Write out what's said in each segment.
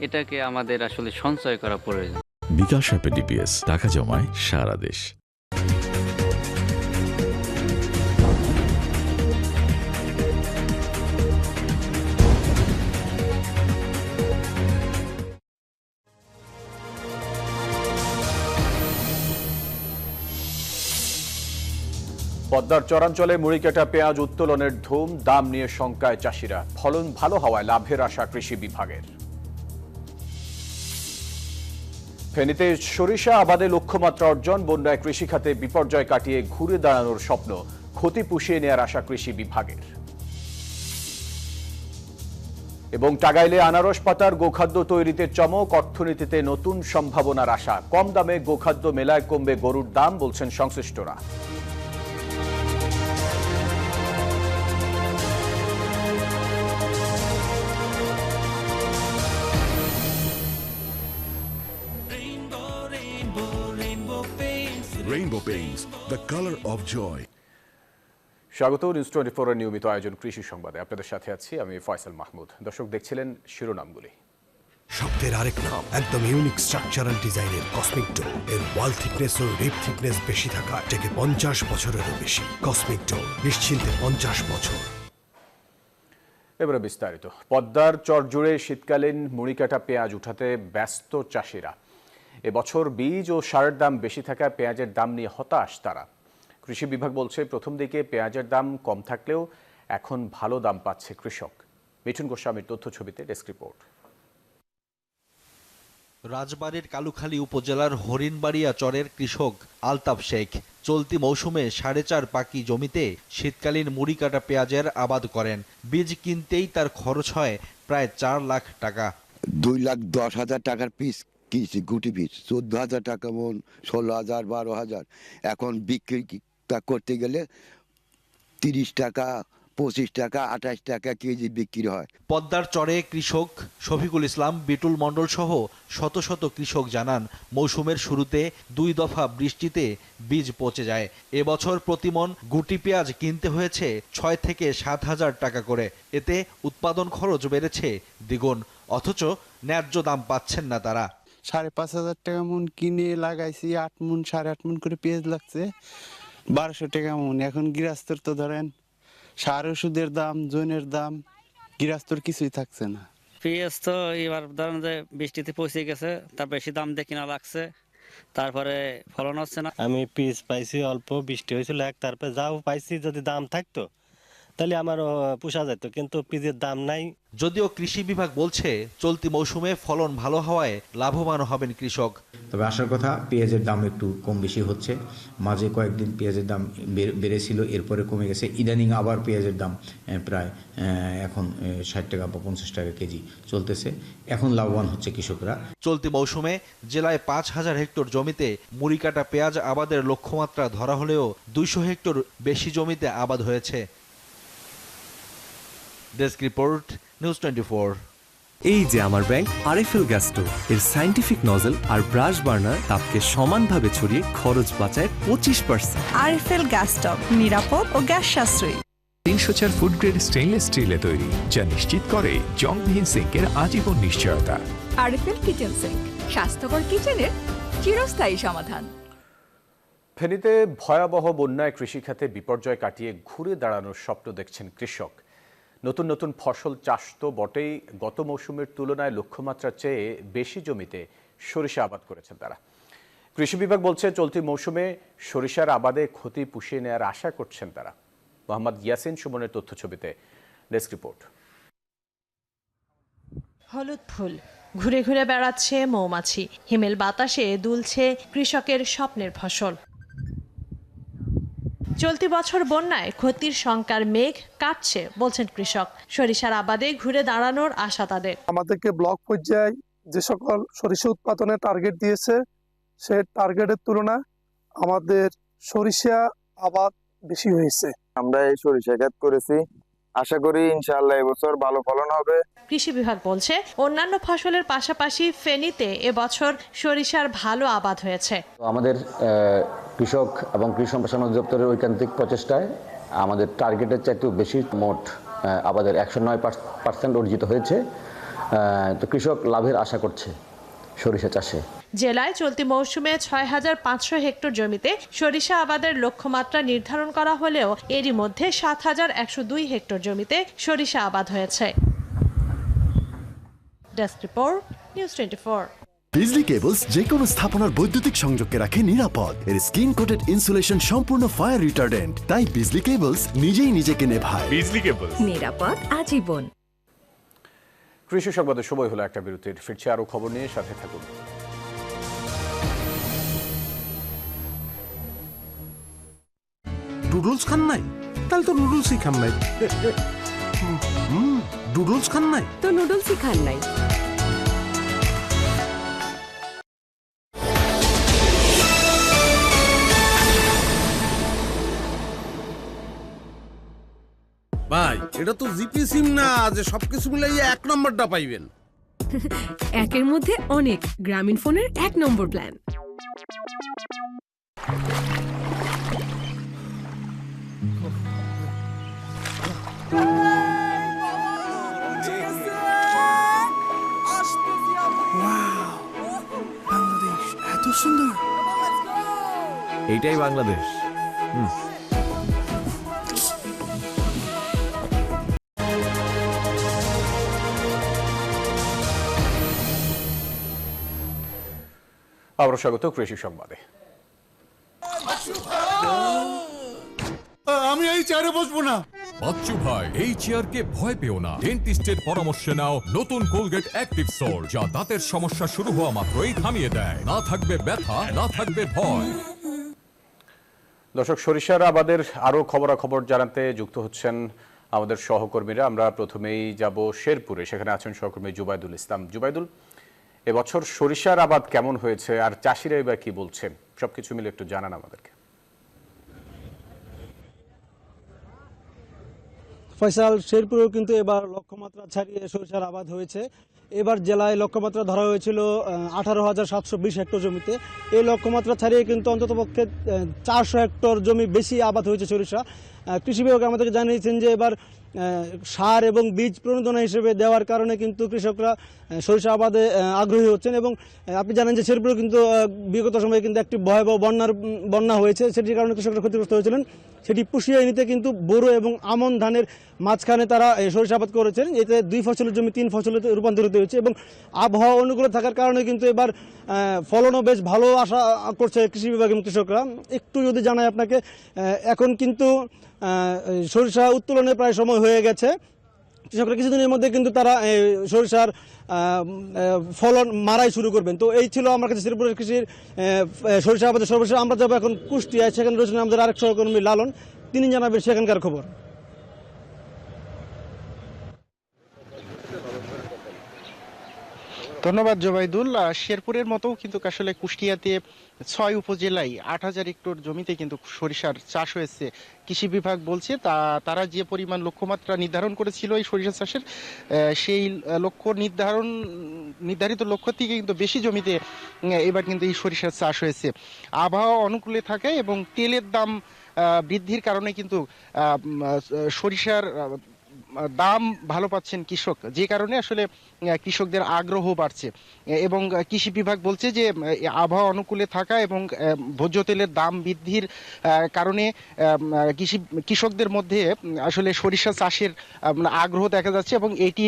এটাকে আমাদের আসলে সঞ্চয় করা প্রয়োজন। বিকাশ অ্যাপে ডিপিএস টাকা জমায় সারা দেশ। পদ্মার চরাঞ্চলে মুড়িকাটা পেঁয়াজ উত্তোলনের ধুম, দাম নিয়ে শঙ্কায় চাষিরা। ফলন ভালো হওয়ায় লাভের আশা কৃষি বিভাগের। ফেনীতে সরিষা আবাদে লক্ষ্যমাত্রা অর্জন, বন্যায় কৃষিখাতে বিপর্যয় কাটিয়ে ঘুরে দাঁড়ানোর স্বপ্ন, ক্ষতি পুষিয়ে নেয়ার আশা কৃষি বিভাগের। এবং টাঙ্গাইলে আনারস পাতার গোখাদ্য তৈরিতে চমক, অর্থনীতিতে নতুন সম্ভাবনার আশা। কম দামে গোখাদ্য মেলায় কমবে গরুর দাম, বলছেন সংশ্লিষ্টরা। Rainbow Paints, the color of joy. স্বাগত নিউজ 24 এর নিয়মিত আয়োজন কৃষি সংবাদে। আপনাদের সাথে আছি আমি ফয়সাল মাহমুদ। দর্শক দেখছিলেন শিরোনামগুলি। শব্দের আরেক নাম, একদম ইউনিক স্ট্রাকচারাল ডিজাইনের কসমিক ডো। এর ওয়াল থিকনেস ও রিপ থিকনেস বেশি থাকা থেকে 50 বছরেরও বেশি। কসমিক ডো, নিশ্চিন্তে 50 বছর। এবারে বিস্তারিত। পদ্মার চর জুড়ে শীতকালীন মুড়িকাটা পেঁয়াজ উঠাতে ব্যস্ত চাষিরা। এবছর বীজ ও সারের দাম বেশি থাকায় পেঁয়াজের দাম নিয়ে হতাশ তারা। কৃষি বিভাগ বলছে, প্রথম দিকে পেঁয়াজের দাম কম থাকলেও এখন ভালো দাম পাচ্ছে কৃষক। মিঠুন গোস্বামীর তথ্য ছবিতে ডেস্ক রিপোর্ট। রাজবাড়ীর কালুখালী উপজেলার হরিণবাড়িয়া চরের কৃষক আলতাফ শেখ চলতি মৌসুমে 4.5 পাকি জমিতে শীতকালীন মুড়িকাটা পেঁয়াজের আবাদ করেন। বীজ কিনতেই তার খরচ হয় প্রায় 4 লাখ টাকা। 2,10,000 টাকার পিস কিনছি, গুটি পিস 14,000 টাকা মন, 16,000, 12,000। এখন বিক্রি করতে গেলে 30 টাকা, 25 টাকা, 28 টাকা কেজি বিক্রি হয়। পদ্মার চরে কৃষক শফিকুল ইসলাম, বিটুল মণ্ডল সহ শত শত কৃষক জানান, মৌসুমের শুরুতে 2 দফা বৃষ্টিতে বীজ পচে যায়। এবছর প্রতিমন গুটি পেঁয়াজ কিনতে হয়েছে 6 থেকে 7,000 টাকা করে। এতে উৎপাদন খরচ বেড়েছে দ্বিগুণ, অথচ ন্যায্য দাম পাচ্ছেন না তারা। 5,500 টাকা মন কিনে লাগাইছি, 8 মন 8.5 মন করে পেঁয়াজ লাগছে, 1200 টাকা মন। এখন গৃহস্থর তো ধরেন সার ওষুধের দাম, জনের দাম, গৃহস্থর কিছুই থাকছে না। পেঁয়াজ তো এবার ধরেন যে বৃষ্টিতে পৌঁছে গেছে, তার বেশি দাম দিয়ে কিনা লাগছে, তারপরে ফলন হচ্ছে না। আমি পিস পাইছি অল্প, বৃষ্টি হয়েছিল তারপরে যাও পাইছি, যদি দাম থাকতো তাহলে আমারও পোষা যেত, কিন্তু পিসের দাম নাই। যদিও কৃষি বিভাগ বলছে, চলতি মৌসুমে ফলন ভালো হওয়ায় লাভবান হবেন কৃষক। তবে আসার কথা, পেঁয়াজের দাম একটু কম বেশি হচ্ছে। মাঝে কয়েকদিন পেঁয়াজের দাম বেড়েছিল, এরপরে কমে গেছে। ইদানিং আবার পেঁয়াজের দাম প্রায় এখন 60 টাকা বা 50 টাকা কেজি চলতেছে। এখন লাভবান হচ্ছে কৃষকরা। চলতি মৌসুমে জেলায় 5,000 হেক্টর জমিতে মুড়িকাটা পেঁয়াজ আবাদের লক্ষ্যমাত্রা ধরা হলেও 200 হেক্টর বেশি জমিতে আবাদ হয়েছে। Desk report, news 24। এই যে আমার ব্যাংক আরএফএল গ্যাস স্টোভ, এর সায়েন্টিফিক নজল আর ব্রাশ বার্নার তাপকে সমানভাবে ছড়িয়ে খরচ বাঁচায় 25%। আরএফএল গ্যাস স্টোভ নিরাপদ ও গ্যাস সাশ্রয়ী। 304 ফুড গ্রেড স্টেইনলেস স্টিলে তৈরি, যা নিশ্চিত করে জংবিহীন সিঙ্কের আজীবন নিশ্চয়তা। আরএফএল কিচেন সিঙ্ক, স্বাস্থ্যকর কিচেনের চিরস্থায়ী সমাধান। ফেনীতে ভয়াবহ বন্যায় কৃষিখাতে বিপর্যয় কাটিয়ে ঘুরে দাঁড়ানোর স্বপ্ন দেখছেন কৃষক। নতুন নতুন ফসল চাষ তো বটেই, গত মৌসুমের তুলনায় লক্ষ্যমাত্রার চেয়ে বেশি জমিতে সরিষা আবাদ করেছেন তারা। কৃষি বিভাগ বলছে, চলতি মৌসুমে সরিষার আবাদে ক্ষতি পুষিয়ে নেওয়ার আশা করছেন তারা। মোহাম্মদ ইয়াসিন সুমনের তথ্য ছবিতে ডেস্ক রিপোর্ট। হলুদ ফুল, ঘুরে ঘুরে বেড়াচ্ছে মৌমাছি, হিমেল বাতাসে দুলছে কৃষকের স্বপ্নের ফসল। চলতি বছর বন্যায় ক্ষতির শঙ্কার মেঘ কাটছে বলছেন কৃষক। সরিষার আবাদে ঘুরে দাঁড়ানোর আশা তাদের। আমাদেরকে ব্লক পর্যায়ে যে সকল সরিষা উৎপাদনের টার্গেট দিয়েছে, সে টার্গেটের তুলনায় আমাদের সরিষা আবাদ বেশি হয়েছে। আমরা এই সরিষা ক্ষেত করেছি, আশা করি ইনশাআল্লাহ এবছর ভালো ফলন হবে। কৃষি বিভাগ বলছে, অন্যান্য ফসলের পাশাপাশি ফেনীতে এবছর সরিষার ভালো আবাদ হয়েছে। আমাদের কৃষক এবং কৃষি সম্প্রসারণ অধিদপ্তরের ঐকান্তিক প্রচেষ্টায় আমাদের টার্গেটের চাইতেও বেশি মোট আবাদের 109% অর্জিত হয়েছে। তো কৃষক লাভের আশা করছে সরিষা চাষে। জেলায় চলতি মৌসুমে 6,500 হেক্টর জমিতে সরিষা আবাদের লক্ষ্যমাত্রা নির্ধারণ করা হলেও এরই মধ্যে 7,102 হেক্টর জমিতে সরিষা আবাদ হয়েছে। Desk report, news 24। বিজলি কেবলস যে কোনো স্থাপনার বৈদ্যুতিক সংযোগকে রাখে নিরাপদ। এর স্কিন কোটেড ইনসুলেশন সম্পূর্ণ ফায়ার রিটার্ডেন্ট, তাই বিজলি কেবলস নিজেই নিজেকে নেভায়। বিজলি কেবলস, নিরাপদ আজীবন। কৃষি সংবাদের সময় হলো একটা বিরতির। ফিরছে আরো খবর নিয়ে, সাথে থাকুন। নুডলস খান নাই? তাহলে তো নুডলসই খান নাই। নুডলস খান নাই তো নুডলসই খান নাই। ভাই, এটা তো জিপি সিম না যে সবকিছু মিলাইয়া 1 নম্বরটা পাইবেন। একের মধ্যে অনেক, গ্রামীণ ফোনের 1 নম্বর প্ল্যান। বাংলাদেশ এত সুন্দর। এইটাই বাংলাদেশ। আবারও স্বাগত কৃষি সংবাদে। আমি এই চেয়ারে বসবো না। বাচ্চু ভাই, এই চেয়ারকে ভয় পেও না। ডেন্টিস্টের পরামর্শে নাও নতুন কোলগেট অ্যাক্টিভ সোল, যা দাঁতের সমস্যা শুরু হওয়া মাত্রই থামিয়ে দেয়। না থাকবে ব্যথা, না থাকবে ভয়। দর্শক, সরিষার আবাদের আরো খবরাখবর জানাতে যুক্ত হচ্ছেন আমাদের সহকর্মীরা। আমরা প্রথমেই যাব শেরপুরে, সেখানে আছেন সহকর্মী জুবাইদুল ইসলাম। জুবাইদুল, এবছর সরিষার আবাদ কেমন হয়েছে আর চাষিরা এবার কি বলছেন, সবকিছু মিলে একটু জানান আমাদেরকে। ফয়সাল, শেরপুরেও কিন্তু এবার লক্ষ্যমাত্রা ছাড়িয়ে সরিষার আবাদ হয়েছে। এবার জেলায় লক্ষ্যমাত্রা ধরা হয়েছিল 18,720 হেক্টর জমিতে। এই লক্ষ্যমাত্রা ছাড়িয়ে কিন্তু অন্ততপক্ষে 400 হেক্টর জমি বেশি আবাদ হয়েছে সরিষা। কৃষি বিভাগ আমাদেরকে জানিয়েছেন যে এবার সার এবং বীজ প্রণোদনা হিসেবে দেওয়ার কারণে কিন্তু কৃষকরা সরিষা আবাদে আগ্রহী হচ্ছেন। এবং আপনি জানেন যে শেরপুরে কিন্তু বিগত সময়ে কিন্তু একটি ভয়াবহ বন্যা হয়েছে, সেটির কারণে কৃষকরা ক্ষতিগ্রস্ত হয়েছিলেন। সেটি পুষিয়ে নিতে কিন্তু বোরো এবং আমন ধানের মাঝখানে তারা সরিষা আবাদ করেছেন। এতে 2 ফসলের জমি 3 ফসলে রূপান্তরিত হয়েছে এবং আবহাওয়া অনুকূলে থাকার কারণে কিন্তু এবার ফলনও বেশ ভালো আশা করছে কৃষি বিভাগ এবং কৃষকরা। একটু যদি জানাই আপনাকে, এখন কিন্তু সরিষা উত্তোলনের প্রায় সময় হয়ে গেছে। কৃষকরা কিছুদিনের মধ্যে কিন্তু তারা সরিষার ফলন মারাই শুরু করবেন। তো এই ছিল আমার কাছে শেরপুরের কৃষির সরিষা আবাদের সর্বশেষ। আমরা যাবো এখন কুষ্টিয়ায়, সেখানে রয়েছেন আমাদের আরেক সহকর্মী লালন, তিনি জানাবেন সেখানকার খবর। ধন্যবাদ জোবাইদুল। শেরপুরের মতো কিন্তু আসলে কুষ্টিয়াতে 6 উপজেলায় 8,000 হেক্টর জমিতে কিন্তু সরিষার চাষ হয়েছে। কৃষি বিভাগ বলছে তারা যে পরিমাণ লক্ষ্যমাত্রা নির্ধারণ করেছিল এই সরিষা চাষের, সেই নির্ধারিত লক্ষ্য থেকে কিন্তু বেশি জমিতে এবার কিন্তু এই সরিষার চাষ হয়েছে। আবহাওয়া অনুকূলে থাকায় এবং তেলের দাম বৃদ্ধির কারণে কিন্তু সরিষার দাম ভালো পাচ্ছেন কৃষক, যে কারণে আসলে কৃষকদের আগ্রহ বাড়ছে। এবং কৃষি বিভাগ বলছে যে আবহাওয়া অনুকূলে থাকা এবং ভোজ্য তেলের দাম বৃদ্ধির কারণে কৃষকদের মধ্যে আসলে সরিষা চাষের আগ্রহ দেখা যাচ্ছে এবং এটি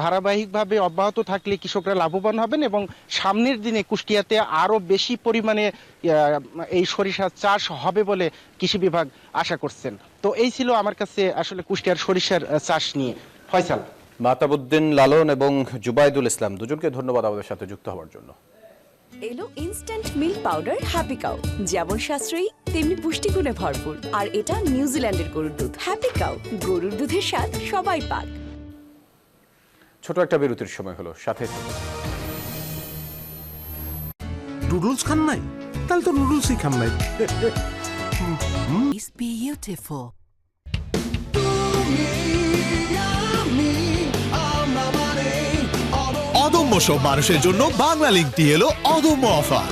ধারাবাহিকভাবে অব্যাহত থাকলে কৃষকরা লাভবান হবেন এবং সামনের দিনে কুষ্টিয়াতে আরও বেশি পরিমাণে এই সরিষা চাষ হবে বলে কৃষি বিভাগ আশা করছেন। তো এই ছিল আমার কাছে আসলে কুষ্টিয়ার সরিষার চাষ নিয়ে। ফয়সাল। মাহতাবউদ্দিন লালন এবং জুবাইদুল ইসলাম, দুজনকে ধন্যবাদ আমাদের সাথে যুক্ত হওয়ার জন্য। এলো instant milk powder happy cow, যেমন সাশ্রয়ী তেমনি পুষ্টিগুণে ভরপুর। আর এটা নিউজিল্যান্ডের গরুর দুধ। হ্যাপি কাউ, গরুর দুধের স্বাদ সবাই পাক। ছোট একটা বিরতির সময় হলো, সাথে থাকুন। নুডলস খান নাই? তাহলে তো নুডলসই খান নাই। It's beautiful. অদম্য সব মানুষের জন্য বাংলা লিংকটি এলো অদম্য অফার।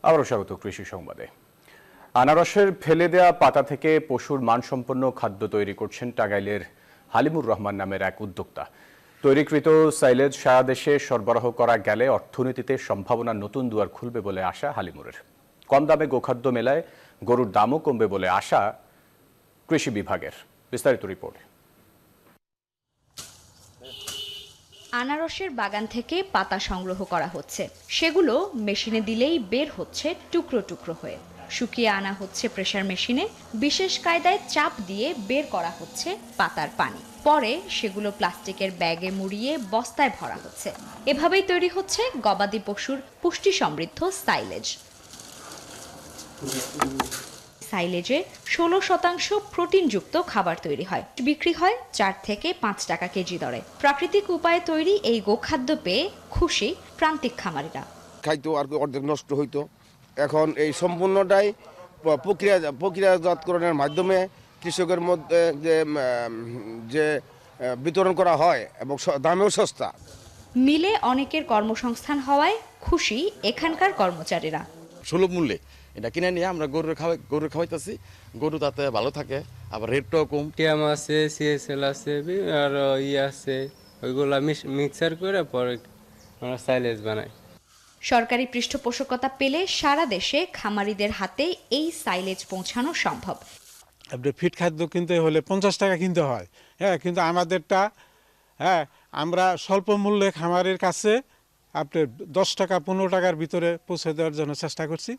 আবারও স্বাগত কৃষি সংবাদে। আনারসের ফেলে দেয়া পাতা থেকে পশুর মানসম্পন্ন খাদ্য তৈরি করছেন টাঙ্গাইলের হালিমুর রহমান নামের এক উদ্যোক্তা। তৈরিকৃত সাইলেজ সারা দেশে সরবরাহ করা গেলে অর্থনীতিতে সম্ভাবনার নতুন দুয়ার খুলবে বলে আশা হালিমুরের। কম দামে গোখাদ্য মেলায় গরুর দামও কমবে বলে আশা কৃষি বিভাগের। বিস্তারিত রিপোর্ট। আনারসের বাগান থেকে পাতা সংগ্রহ করা হচ্ছে, সেগুলো মেশিনে দিলেই বের হচ্ছে টুকরো টুকরো হয়ে। শুকিয়ে আনা হচ্ছে প্রেসার মেশিনে, বিশেষ কায়দায় চাপ দিয়ে বের করা হচ্ছে পাতার পানি। পরে সেগুলো প্লাস্টিকের ব্যাগে মুড়িয়ে বস্তায় ভরা হচ্ছে। এভাবেই তৈরি হচ্ছে গবাদি পশুর পুষ্টি সমৃদ্ধ সাইলেজ। সাইলেজে 16% প্রোটিনযুক্ত খাবার তৈরি হয়, বিক্রি হয় 4 থেকে 5 টাকা কেজি দরে। প্রাকৃতিক উপায়ে তৈরি এই গোখাদ্য পেয়ে খুশি প্রান্তিক খামারিরা। খাইতো আর অর্ধেক নষ্ট হইতো, এখন এই সম্পূর্ণটাই প্রক্রিয়াজাতকরণের মাধ্যমে কৃষকের মধ্যে যে বিতরণ করা হয় এবং দামেও সস্তা। মিলে অনেকের কর্মসংস্থান হওয়ায় খুশি এখানকার কর্মচারীরা। সুলভ মূল্যে এটা কিনে নিয়ে আমরা গরু খাওয়াইতেছি, গরু তাতে ভালো থাকে, আবার রেটটাও কম। টিয়াম আছে, সিএসএল আছে, আর আছে, ওইগুলা মিক্সার করে পরে আমরা সাইলেজ বানাই। সরকারি পৃষ্ঠপোষকতা পেলে সারা দেশে খামারিদের হাতে এই সাইলেজ পৌঁছানো সম্ভব। ফিট খাদ্য কিনতে হলে 50 টাকা কিনতে হয়, কিন্তু আমাদেরটা আমরা স্বল্প মূল্যে খামারের কাছে আপনার 10 টাকা 15 টাকার ভিতরে পৌঁছে দেওয়ার জন্য চেষ্টা করছি।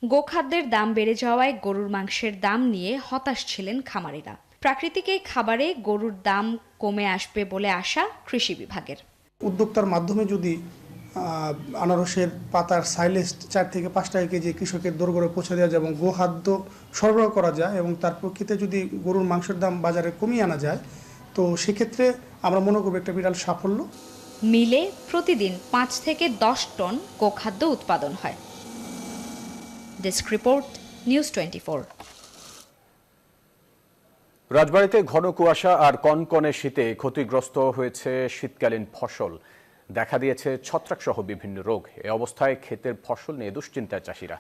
গোখাদ্যের দাম বেড়ে যাওয়ায় গরুর মাংসের দাম নিয়ে হতাশ ছিলেন খামারিরা। প্রাকৃতিক এই খাবারে গরুর দাম কমে আসবে বলে আশা কৃষি বিভাগের। উদ্যোক্তার মাধ্যমে যদি আনারসের পাতার সাইলেজ 4 থেকে 5 টাকা কেজি কৃষকের দোরগোড়ায় পৌঁছে দেওয়া যায় এবং গোখাদ্য সরবরাহ করা যায় এবং তার প্রকৃতিতে যদি গরুর মাংসের দাম বাজারে কমিয়ে আনা যায়, তো সেক্ষেত্রে আমরা মনে করব একটা বিরাট সাফল্য। মিলে প্রতিদিন 5 থেকে 10 টন গোখাদ্য উৎপাদন হয়। Desk report, news 24। রাজবাড়ীতে ঘন কুয়াশা আর কনকনে শীতে ক্ষতিগ্রস্ত হয়েছে শীতকালীন ফসল। দেখা দিয়েছে ছত্রাকসহ বিভিন্ন রোগ। এ অবস্থায় ক্ষেতের ফসল নিয়ে দুশ্চিন্তায় চাষিরা।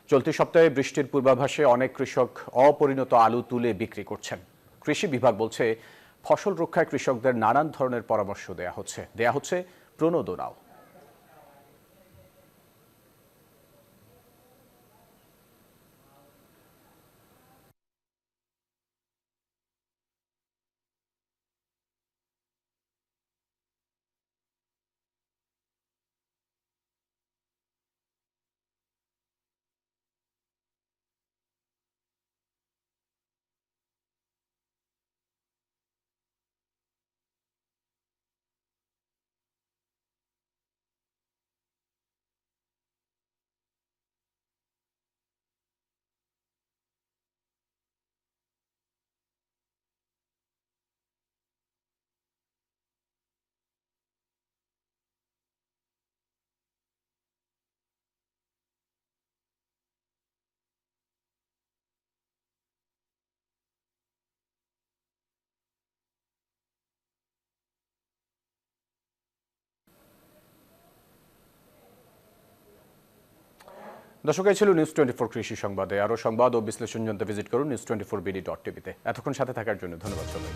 চলতি সপ্তাহে বৃষ্টির পূর্বাভাসে অনেক কৃষক অপরিণত আলু তুলে বিক্রি করছেন। কৃষি বিভাগ বলছে ফসল রক্ষায় কৃষকদের নানান ধরনের পরামর্শ দেয়া হচ্ছে প্রণোদনাও। দর্শক, এই ছিল নিউজ 24 কৃষি সংবাদে। আরও সংবাদ ও বিশ্লেষণ জানতে ভিজিট করুন news24bd.tv-তে। এতক্ষণ সাথে থাকার জন্য ধন্যবাদ সবাই।